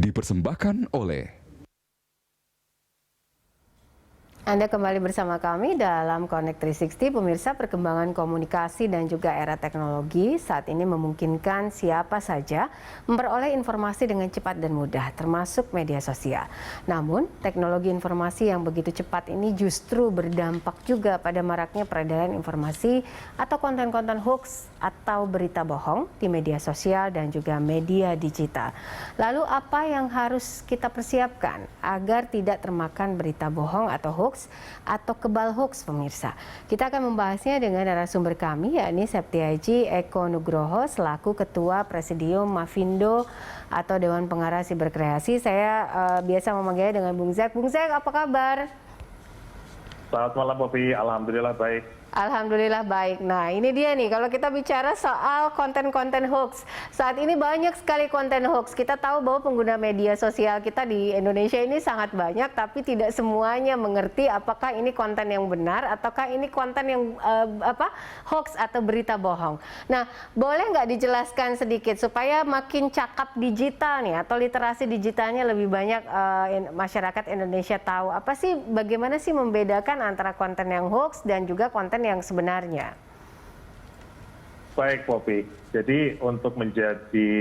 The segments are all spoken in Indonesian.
dipersembahkan oleh Anda kembali bersama kami dalam Connect 360, pemirsa. Perkembangan komunikasi dan juga era teknologi saat ini memungkinkan siapa saja memperoleh informasi dengan cepat dan mudah, termasuk media sosial. Namun, teknologi informasi yang begitu cepat ini justru berdampak juga pada maraknya peredaran informasi atau konten-konten hoax atau berita bohong di media sosial dan juga media digital. Lalu apa yang harus kita persiapkan agar tidak termakan berita bohong atau hoax atau kebal hoax, pemirsa? Kita akan membahasnya dengan narasumber kami, yakni Septiaji Eko Nugroho selaku Ketua Presidium Mafindo atau Dewan Pengarah Siberkreasi. Saya biasa memanggilnya dengan Bung Zek. Bung Zek, apa kabar? Selamat malam, Popi. Alhamdulillah baik. Alhamdulillah baik. Nah, ini dia nih, kalau kita bicara soal konten-konten hoax. Saat ini banyak sekali konten hoax. Kita tahu bahwa pengguna media sosial kita di Indonesia ini sangat banyak, tapi tidak semuanya mengerti apakah ini konten yang benar ataukah ini konten yang hoax atau berita bohong. Nah, boleh nggak dijelaskan sedikit supaya makin cakap digital nih atau literasi digitalnya lebih banyak masyarakat Indonesia tahu apa sih, bagaimana sih membedakan antara konten yang hoax dan juga konten yang sebenarnya? Baik, Popi. Jadi untuk menjadi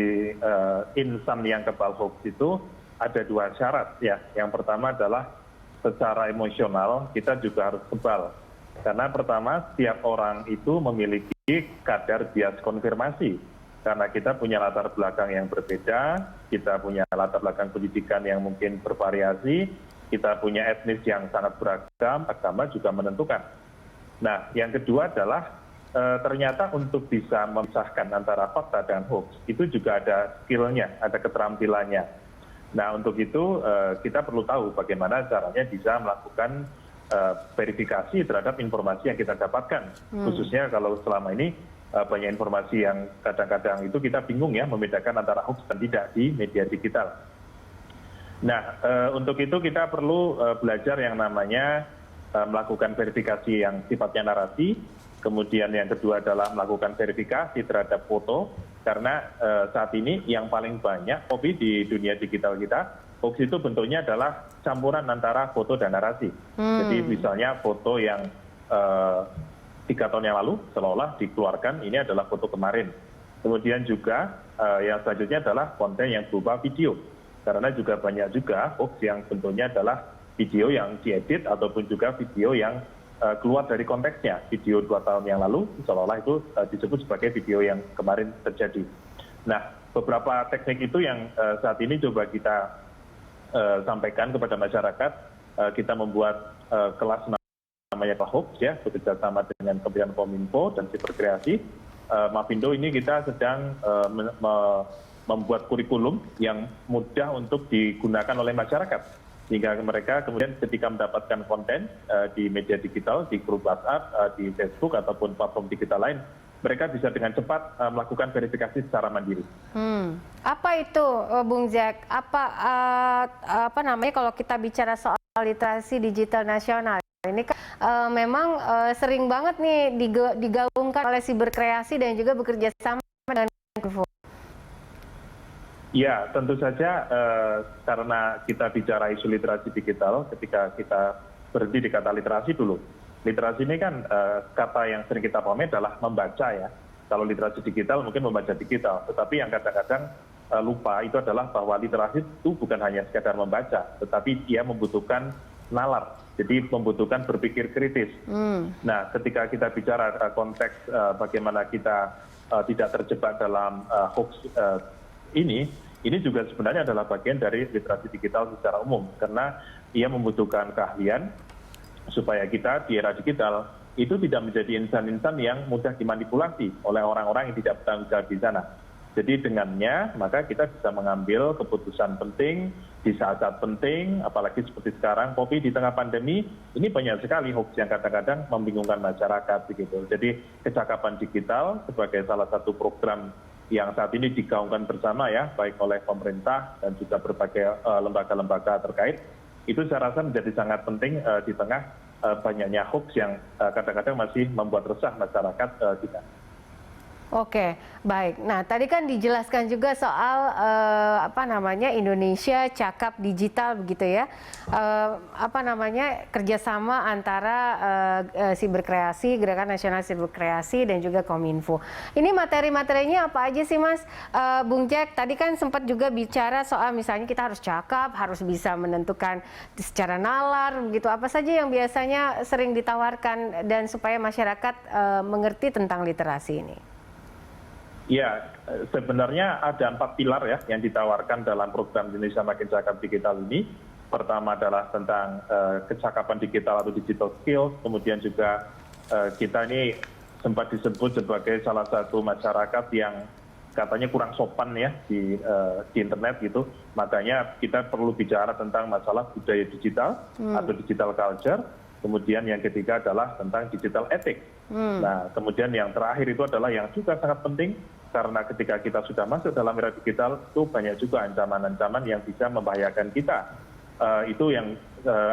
insan yang kebal hoax itu ada dua syarat ya. Yang pertama adalah secara emosional kita juga harus kebal. Karena pertama, setiap orang itu memiliki kadar bias konfirmasi. Karena kita punya latar belakang yang berbeda, kita punya latar belakang pendidikan yang mungkin bervariasi, kita punya etnis yang sangat beragam, agama juga menentukan. Nah, yang kedua adalah ternyata untuk bisa memisahkan antara fakta dan hoax, itu juga ada skillnya, ada keterampilannya. Nah, untuk itu kita perlu tahu bagaimana caranya bisa melakukan verifikasi terhadap informasi yang kita dapatkan. Khususnya kalau selama ini banyak informasi yang kadang-kadang itu kita bingung ya, membedakan antara hoax dan tidak di media digital. Nah, untuk itu kita perlu belajar yang namanya melakukan verifikasi yang sifatnya narasi, kemudian yang kedua adalah melakukan verifikasi terhadap foto, karena saat ini yang paling banyak Popi di dunia digital kita, hoax itu bentuknya adalah campuran antara foto dan narasi. Jadi misalnya foto yang 3 tahun yang lalu seolah-olah dikeluarkan, ini adalah foto kemarin. Kemudian juga yang selanjutnya adalah konten yang berupa video, karena juga banyak juga hoax yang bentuknya adalah video yang diedit ataupun juga video yang keluar dari konteksnya. Video 2 tahun yang lalu seolah-olah itu disebut sebagai video yang kemarin terjadi. Nah, beberapa teknik itu yang saat ini coba kita sampaikan kepada masyarakat. Kita membuat kelas namanya hoax ya, bekerja sama dengan Kementerian Kominfo dan Siberkreasi. Mafindo ini kita sedang membuat kurikulum yang mudah untuk digunakan oleh masyarakat, sehingga mereka kemudian ketika mendapatkan konten di media digital, di grup WhatsApp, di Facebook ataupun platform digital lain, mereka bisa dengan cepat melakukan verifikasi secara mandiri. Apa itu, Bung Zek? Apa namanya kalau kita bicara soal literasi digital nasional? Ini kan memang sering banget nih digaungkan oleh Siberkreasi dan juga bekerja sama dengan Kominfo. Ya, tentu saja karena kita bicara isu literasi digital, ketika kita berhenti di kata literasi dulu. Literasi ini kan kata yang sering kita pahami adalah membaca ya. Kalau literasi digital mungkin membaca digital, tetapi yang kadang-kadang lupa itu adalah bahwa literasi itu bukan hanya sekadar membaca, tetapi dia membutuhkan nalar, jadi membutuhkan berpikir kritis. Nah, ketika kita bicara konteks bagaimana kita tidak terjebak dalam hoax ini juga sebenarnya adalah bagian dari literasi digital secara umum, karena ia membutuhkan keahlian supaya kita di era digital itu tidak menjadi insan-insan yang mudah dimanipulasi oleh orang-orang yang tidak bertanggung jawab di sana. Jadi dengannya maka kita bisa mengambil keputusan penting di saat-saat penting, apalagi seperti sekarang Popi di tengah pandemi ini banyak sekali hoax yang kadang-kadang membingungkan masyarakat begitu. Jadi kecakapan digital sebagai salah satu program yang saat ini digaungkan bersama ya, baik oleh pemerintah dan juga berbagai lembaga-lembaga terkait, itu saya rasa menjadi sangat penting di tengah banyaknya hoax yang kadang-kadang masih membuat resah masyarakat kita. Oke, baik. Nah, tadi kan dijelaskan juga soal Indonesia Cakap Digital begitu ya. Kerjasama antara Siberkreasi, Gerakan Nasional Siberkreasi dan juga Kominfo. Ini materi-materinya apa aja sih, Mas? Bung Jack, tadi kan sempat juga bicara soal misalnya kita harus cakap, harus bisa menentukan secara nalar begitu. Apa saja yang biasanya sering ditawarkan dan supaya masyarakat mengerti tentang literasi ini? Ya, sebenarnya ada 4 pilar ya yang ditawarkan dalam program Indonesia Makin Cakap Digital ini. Pertama adalah tentang kecakapan digital atau digital skills, kemudian juga kita ini sempat disebut sebagai salah satu masyarakat yang katanya kurang sopan ya di internet gitu. Makanya kita perlu bicara tentang masalah budaya digital atau digital culture. Kemudian yang ketiga adalah tentang digital ethics. Nah, kemudian yang terakhir itu adalah yang juga sangat penting, karena ketika kita sudah masuk dalam era digital, itu banyak juga ancaman-ancaman yang bisa membahayakan kita. Itu yang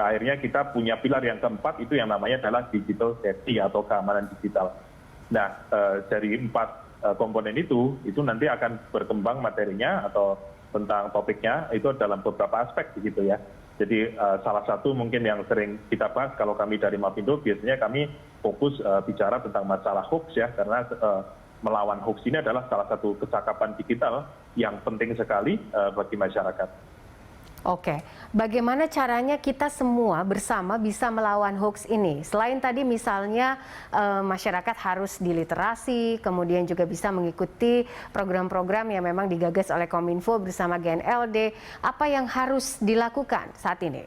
akhirnya kita punya pilar yang keempat, itu yang namanya adalah digital safety atau keamanan digital. Nah, dari 4 komponen itu nanti akan berkembang materinya atau tentang topiknya, itu dalam beberapa aspek begitu ya. Jadi salah satu mungkin yang sering kita bahas kalau kami dari Mavindo, biasanya kami fokus bicara tentang masalah hoax ya, karena melawan hoax ini adalah salah satu kecakapan digital yang penting sekali bagi masyarakat. Oke, bagaimana caranya kita semua bersama bisa melawan hoax ini? Selain tadi misalnya masyarakat harus diliterasi, kemudian juga bisa mengikuti program-program yang memang digagas oleh Kominfo bersama GNLD, apa yang harus dilakukan saat ini?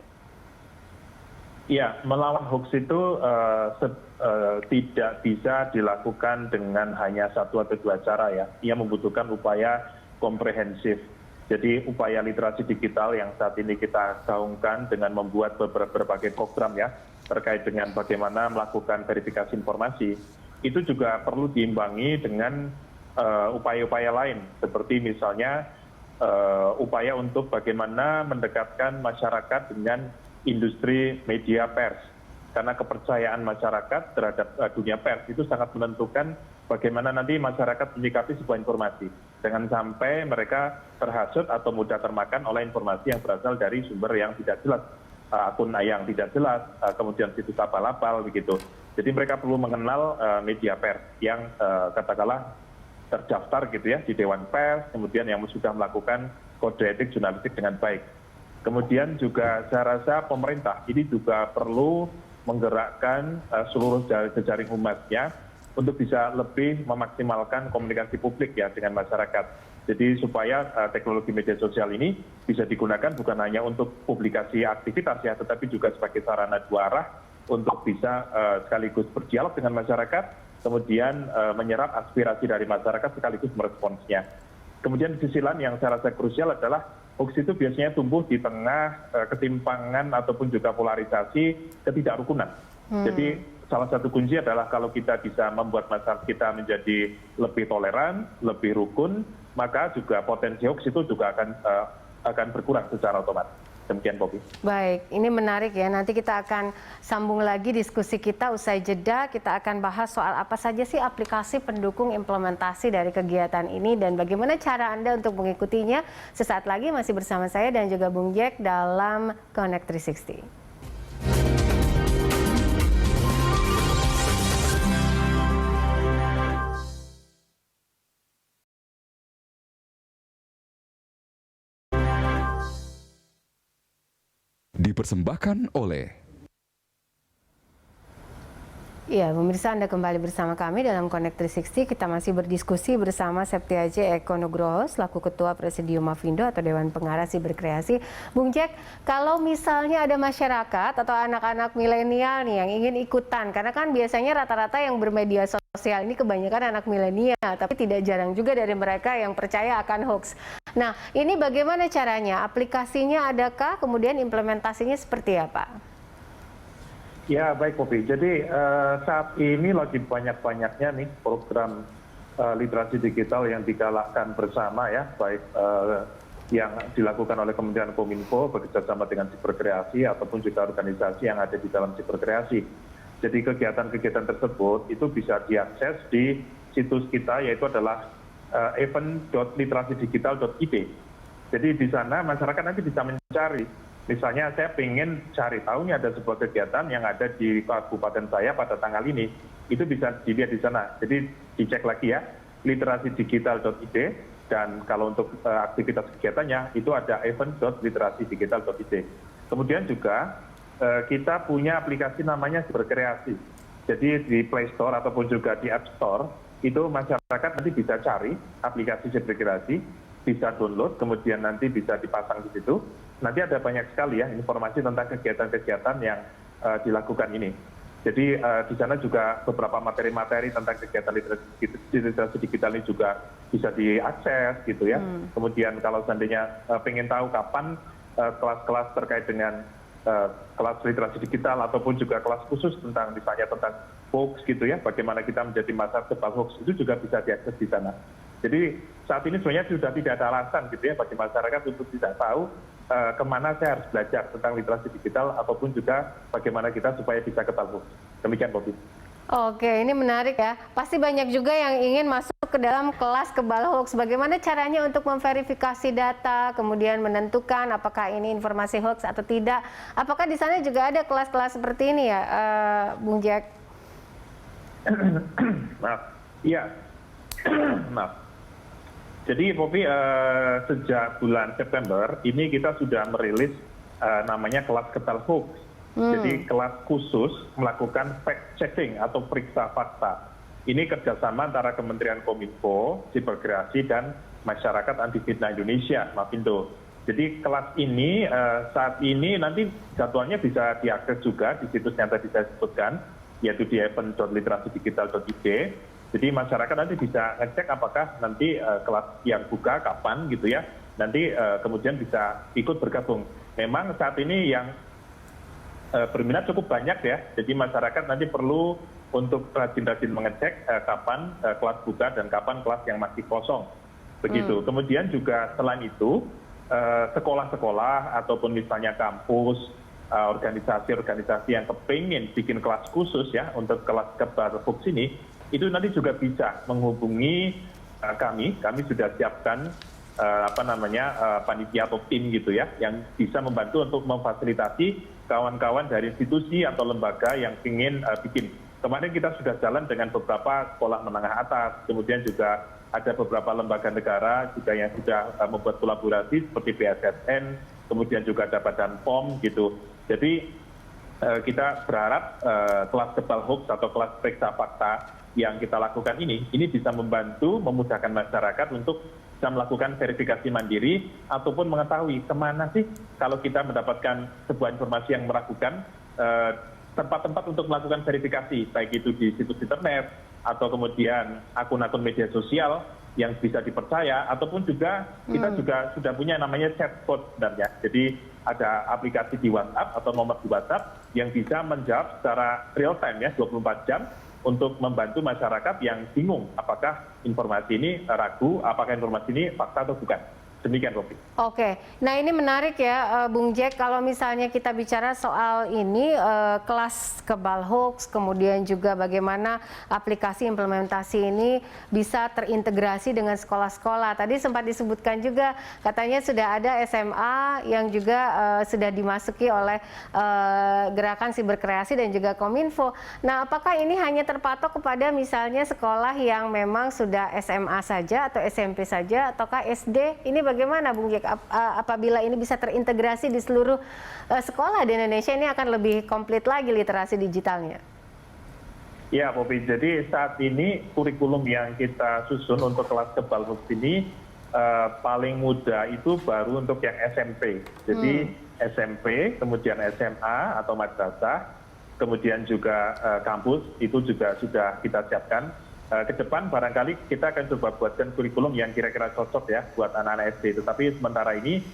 Ya, melawan hoax itu tidak bisa dilakukan dengan hanya 1 atau 2 cara ya. Ia membutuhkan upaya komprehensif. Jadi upaya literasi digital yang saat ini kita gaungkan dengan membuat berbagai program ya terkait dengan bagaimana melakukan verifikasi informasi, itu juga perlu diimbangi dengan upaya-upaya lain, seperti misalnya upaya untuk bagaimana mendekatkan masyarakat dengan industri media pers. Karena kepercayaan masyarakat terhadap dunia pers itu sangat menentukan bagaimana nanti masyarakat menyikapi sebuah informasi. Jangan sampai mereka terhasut atau mudah termakan oleh informasi yang berasal dari sumber yang tidak jelas, akun yang tidak jelas, kemudian situs abal-abal begitu. Jadi mereka perlu mengenal media pers yang katakanlah terdaftar gitu ya di Dewan Pers, kemudian yang sudah melakukan kode etik jurnalistik dengan baik. Kemudian juga saya rasa pemerintah ini juga perlu menggerakkan seluruh jejaring humasnya untuk bisa lebih memaksimalkan komunikasi publik ya dengan masyarakat. Jadi supaya teknologi media sosial ini bisa digunakan bukan hanya untuk publikasi aktivitas ya, tetapi juga sebagai sarana 2 arah untuk bisa sekaligus berdialog dengan masyarakat, kemudian menyerap aspirasi dari masyarakat sekaligus meresponsnya. Kemudian di sisi lain yang saya rasa krusial adalah hoax itu biasanya tumbuh di tengah ketimpangan ataupun juga polarisasi ketidakrukunan. Jadi salah satu kunci adalah kalau kita bisa membuat masyarakat kita menjadi lebih toleran, lebih rukun, maka juga potensi hoax itu juga akan berkurang secara otomatis. Demikian, Poppy. Baik, ini menarik ya. Nanti kita akan sambung lagi diskusi kita usai jeda. Kita akan bahas soal apa saja sih aplikasi pendukung implementasi dari kegiatan ini dan bagaimana cara Anda untuk mengikutinya. Sesaat lagi masih bersama saya dan juga Bung Jack dalam Connect 360. Dipersembahkan oleh Ya, pemirsa, Anda kembali bersama kami dalam Connect 360. Kita masih berdiskusi bersama Septiaji Eko Nugroho selaku Ketua Presidium Mavindo atau Dewan Pengarah Siberkreasi. Bung Jack, kalau misalnya ada masyarakat atau anak-anak milenial nih yang ingin ikutan, karena kan biasanya rata-rata yang bermedia sosial ini kebanyakan anak milenial, tapi tidak jarang juga dari mereka yang percaya akan hoax. Nah, ini bagaimana caranya? Aplikasinya adakah? Kemudian implementasinya seperti apa? Ya, baik, Poppy. Jadi saat ini lagi banyak-banyaknya nih program literasi digital yang digalakkan bersama ya, baik yang dilakukan oleh Kementerian Kominfo bekerjasama dengan Siberkreasi ataupun juga organisasi yang ada di dalam Siberkreasi. Jadi kegiatan-kegiatan tersebut itu bisa diakses di situs kita, yaitu adalah event.literasidigital.id. Jadi di sana masyarakat nanti bisa mencari, misalnya saya ingin cari tahu nih ada sebuah kegiatan yang ada di kabupaten saya pada tanggal ini, itu bisa dilihat di sana. Jadi dicek lagi ya, literasidigital.id, dan kalau untuk aktivitas kegiatannya itu ada event.literasidigital.id. Kemudian juga kita punya aplikasi namanya Berkreasi. Jadi di Play Store ataupun juga di App Store, itu masyarakat nanti bisa cari aplikasi Berkreasi, bisa download, kemudian nanti bisa dipasang di situ. Nanti ada banyak sekali ya informasi tentang kegiatan-kegiatan yang dilakukan ini. Jadi di sana juga beberapa materi-materi tentang kegiatan literasi digital ini juga bisa diakses gitu ya. Kemudian kalau seandainya pengen tahu kapan kelas-kelas terkait dengan kelas literasi digital ataupun juga kelas khusus tentang misalnya tentang hoax gitu ya, bagaimana kita menjadi masa kebal hoax, itu juga bisa diakses di sana. Jadi saat ini sebenarnya sudah tidak ada alasan gitu ya bagi masyarakat untuk tidak tahu kemana saya harus belajar tentang literasi digital ataupun juga bagaimana kita supaya bisa kebal hoax. Demikian, Bobi. Oke, ini menarik ya. Pasti banyak juga yang ingin masuk ke dalam kelas kebal hoax. Bagaimana caranya untuk memverifikasi data, kemudian menentukan apakah ini informasi hoax atau tidak? Apakah di sana juga ada kelas-kelas seperti ini ya, Bung Jack? Maaf, iya. Maaf. Jadi, Popi, sejak bulan September ini kita sudah merilis namanya kelas kebal hoax. Jadi kelas khusus melakukan fact checking atau periksa fakta. Ini kerjasama antara Kementerian Kominfo, Siberkreasi, dan Masyarakat Anti Fitnah Indonesia, Mafindo. Jadi kelas ini saat ini nanti jadwalnya bisa diakses juga di situs yang tadi saya sebutkan, yaitu di event.literasidigital.id. Jadi masyarakat nanti bisa ngecek apakah nanti kelas yang buka kapan gitu ya. Nanti kemudian bisa ikut bergabung. Memang saat ini yang berminat cukup banyak ya, jadi masyarakat nanti perlu untuk rajin-rajin mengecek kapan kelas buka dan kapan kelas yang masih kosong, begitu. Kemudian juga selain itu, sekolah-sekolah ataupun misalnya kampus, organisasi-organisasi yang kepingin bikin kelas khusus ya untuk kelas kebal hoax ini, itu nanti juga bisa menghubungi kami sudah siapkan panitia atau tim gitu ya, yang bisa membantu untuk memfasilitasi kawan-kawan dari institusi atau lembaga yang ingin bikin. Kemarin kita sudah jalan dengan beberapa sekolah menengah atas, kemudian juga ada beberapa lembaga negara juga yang sudah membuat kolaborasi seperti BSSN, kemudian juga ada Badan POM gitu. Jadi kita berharap kelas kebal hoax atau kelas periksa fakta yang kita lakukan ini bisa membantu memudahkan masyarakat untuk bisa melakukan verifikasi mandiri ataupun mengetahui kemana sih kalau kita mendapatkan sebuah informasi yang meragukan, tempat-tempat untuk melakukan verifikasi, baik itu di situs internet atau kemudian akun-akun media sosial yang bisa dipercaya, ataupun juga kita juga sudah punya namanya chatbot sebenarnya. Jadi ada aplikasi di WhatsApp atau nomor di WhatsApp yang bisa menjawab secara real time ya, 24 jam, untuk membantu masyarakat yang bingung apakah informasi ini ragu, apakah informasi ini fakta atau bukan. Demikian, Robi. Oke, nah ini menarik ya, Bung Jack, kalau misalnya kita bicara soal ini kelas kebal hoax, kemudian juga bagaimana aplikasi implementasi ini bisa terintegrasi dengan sekolah-sekolah. Tadi sempat disebutkan juga katanya sudah ada SMA yang juga sudah dimasuki oleh Gerakan Siberkreasi dan juga Kominfo. Nah, apakah ini hanya terpatok kepada misalnya sekolah yang memang sudah SMA saja atau SMP saja, ataukah SD? Ini bagaimana, Bung Jack? Apabila ini bisa terintegrasi di seluruh sekolah di Indonesia, ini akan lebih komplit lagi literasi digitalnya. Ya, Popi. Jadi saat ini kurikulum yang kita susun untuk kelas kebal hoax ini paling mudah itu baru untuk yang SMP. Jadi SMP, kemudian SMA atau madrasah, kemudian juga kampus, itu juga sudah kita siapkan. Ke depan barangkali kita akan coba buatkan kurikulum yang kira-kira cocok ya buat anak-anak SD. Tetapi sementara ini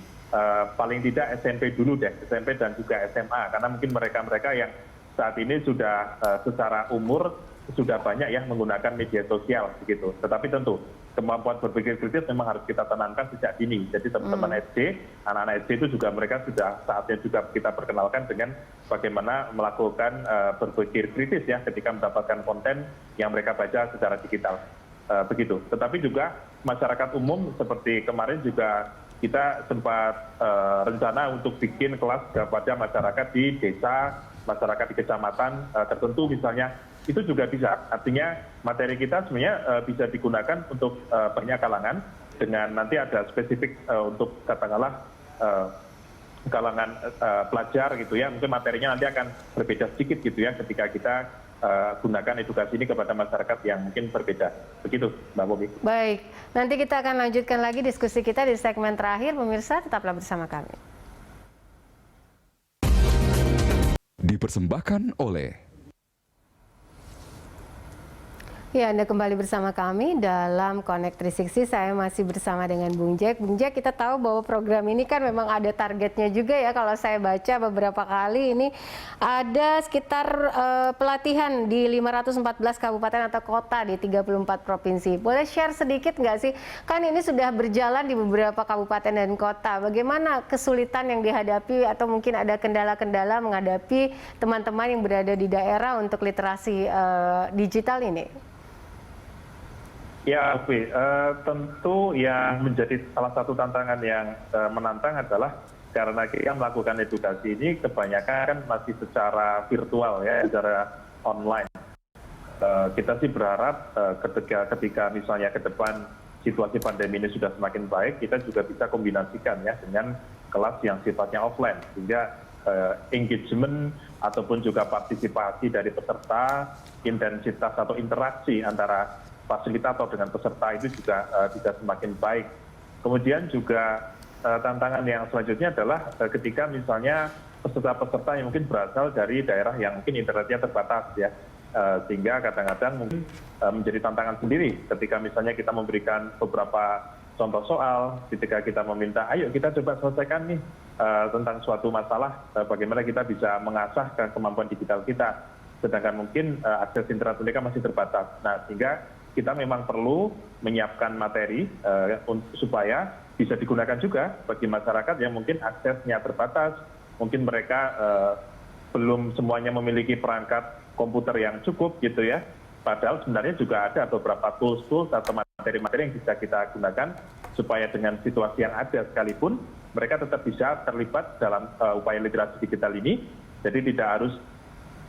paling tidak SMP dulu deh, SMP dan juga SMA. Karena mungkin mereka-mereka yang saat ini sudah secara umur sudah banyak ya menggunakan media sosial begitu. Tetapi tentu kemampuan berpikir kritis memang harus kita tanamkan sejak dini. Jadi teman-teman SD, anak-anak SD itu juga mereka sudah saatnya juga kita perkenalkan dengan bagaimana melakukan berpikir kritis ya ketika mendapatkan konten yang mereka baca secara digital. begitu. Tetapi juga masyarakat umum seperti kemarin juga kita sempat rencana untuk bikin kelas kepada masyarakat di desa, masyarakat di kecamatan tertentu misalnya, itu juga bisa. Artinya materi kita sebenarnya bisa digunakan untuk banyak kalangan, dengan nanti ada spesifik untuk katakanlah kalangan pelajar gitu ya, mungkin materinya nanti akan berbeda sedikit gitu ya ketika kita gunakan edukasi ini kepada masyarakat yang mungkin berbeda. Begitu, Mbak Bobi. Baik, nanti kita akan lanjutkan lagi diskusi kita di segmen terakhir. Pemirsa, tetaplah bersama kami. Dipersembahkan oleh Ya, Anda kembali bersama kami dalam Connect 360. Saya masih bersama dengan Bung Jack. Bung Jack, kita tahu bahwa program ini kan memang ada targetnya juga ya. Kalau saya baca beberapa kali ini ada sekitar pelatihan di 514 kabupaten atau kota di 34 provinsi. Boleh share sedikit nggak sih? Kan ini sudah berjalan di beberapa kabupaten dan kota. Bagaimana kesulitan yang dihadapi atau mungkin ada kendala-kendala menghadapi teman-teman yang berada di daerah untuk literasi digital ini? Ya, Oke. Tentu yang menjadi salah satu tantangan yang menantang adalah karena kita melakukan edukasi ini kebanyakan kan masih secara virtual ya, secara online. Kita sih berharap ketika misalnya ke depan situasi pandemi ini sudah semakin baik, kita juga bisa kombinasikan ya dengan kelas yang sifatnya offline, sehingga engagement ataupun juga partisipasi dari peserta, intensitas atau interaksi antara fasilitator dengan peserta itu juga bisa semakin baik. Kemudian juga tantangan yang selanjutnya adalah ketika misalnya peserta-peserta yang mungkin berasal dari daerah yang mungkin internetnya terbatas ya, sehingga kadang-kadang mungkin menjadi tantangan sendiri ketika misalnya kita memberikan beberapa contoh soal, ketika kita meminta ayo kita coba selesaikan nih tentang suatu masalah, bagaimana kita bisa mengasah kemampuan digital kita, sedangkan mungkin akses internet mereka masih terbatas. Nah, sehingga kita memang perlu menyiapkan materi supaya bisa digunakan juga bagi masyarakat yang mungkin aksesnya terbatas, mungkin mereka belum semuanya memiliki perangkat komputer yang cukup gitu ya. Padahal sebenarnya juga ada beberapa tools-tools atau materi-materi yang bisa kita gunakan supaya dengan situasi yang ada sekalipun mereka tetap bisa terlibat dalam upaya literasi digital ini. Jadi tidak harus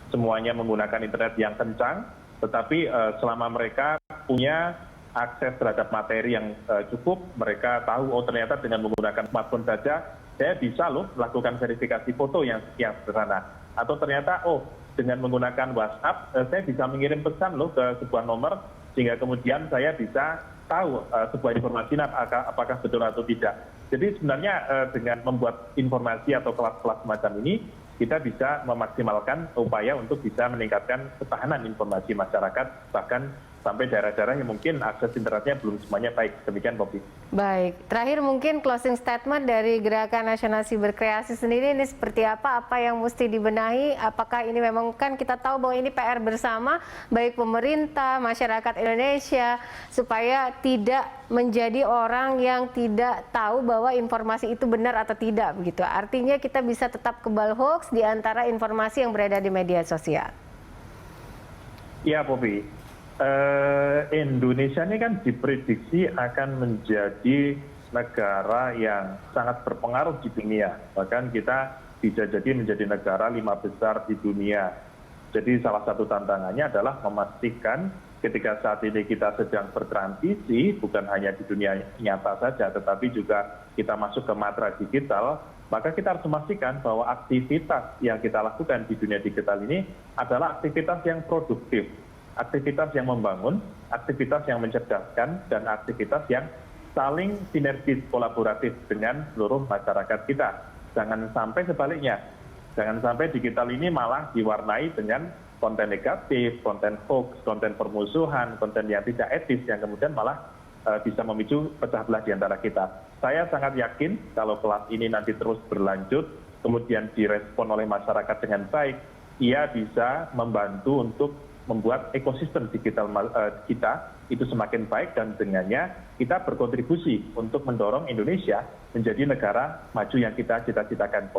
semuanya menggunakan internet yang kencang, tetapi selama mereka punya akses terhadap materi yang cukup, mereka tahu oh ternyata dengan menggunakan smartphone saja saya bisa loh melakukan verifikasi foto yang sederhana, atau ternyata oh dengan menggunakan WhatsApp saya bisa mengirim pesan loh ke sebuah nomor sehingga kemudian saya bisa tahu sebuah informasi apakah betul atau tidak. Jadi sebenarnya dengan membuat informasi atau kelas-kelas semacam ini kita bisa memaksimalkan upaya untuk bisa meningkatkan ketahanan informasi masyarakat, bahkan sampai daerah-daerah yang mungkin akses internetnya belum semuanya baik. Demikian, Bobi. Baik, terakhir mungkin closing statement dari Gerakan Nasional Siberkreasi sendiri ini seperti apa yang mesti dibenahi? Apakah ini memang kan kita tahu bahwa ini PR bersama, baik pemerintah, masyarakat Indonesia, supaya tidak menjadi orang yang tidak tahu bahwa informasi itu benar atau tidak begitu. Artinya kita bisa tetap kebal hoax di antara informasi yang berada di media sosial. Ya, Bobi. Indonesia ini kan diprediksi akan menjadi negara yang sangat berpengaruh di dunia. Bahkan kita bisa jadi menjadi negara 5 besar di dunia. Jadi salah satu tantangannya adalah memastikan ketika saat ini kita sedang bertransisi, bukan hanya di dunia nyata saja, tetapi juga kita masuk ke matra digital, maka kita harus memastikan bahwa aktivitas yang kita lakukan di dunia digital ini adalah aktivitas yang produktif, aktivitas yang membangun, aktivitas yang mencerdaskan, dan aktivitas yang saling sinergis kolaboratif dengan seluruh masyarakat kita. Jangan sampai sebaliknya, jangan sampai digital ini malah diwarnai dengan konten negatif, konten hoax, konten permusuhan, konten yang tidak etis, yang kemudian malah bisa memicu pecah belah di antara kita. Saya sangat yakin kalau kelas ini nanti terus berlanjut, kemudian direspon oleh masyarakat dengan baik, ia bisa membantu untuk membuat ekosistem digital kita itu semakin baik, dan dengannya kita berkontribusi untuk mendorong Indonesia menjadi negara maju yang kita cita-citakan.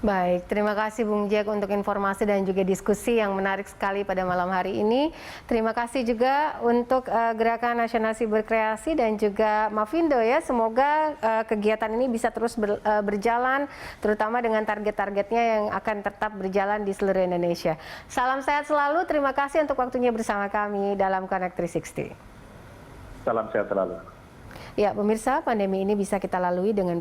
Baik, terima kasih Bung Jack untuk informasi dan juga diskusi yang menarik sekali pada malam hari ini. Terima kasih juga untuk Gerakan Nasional Siberkreasi dan juga Mavindo ya. Semoga kegiatan ini bisa terus berjalan, terutama dengan target-targetnya yang akan tetap berjalan di seluruh Indonesia. Salam sehat selalu, terima kasih untuk waktunya bersama kami dalam Connect 360. Salam sehat selalu. Ya, pemirsa, pandemi ini bisa kita lalui dengan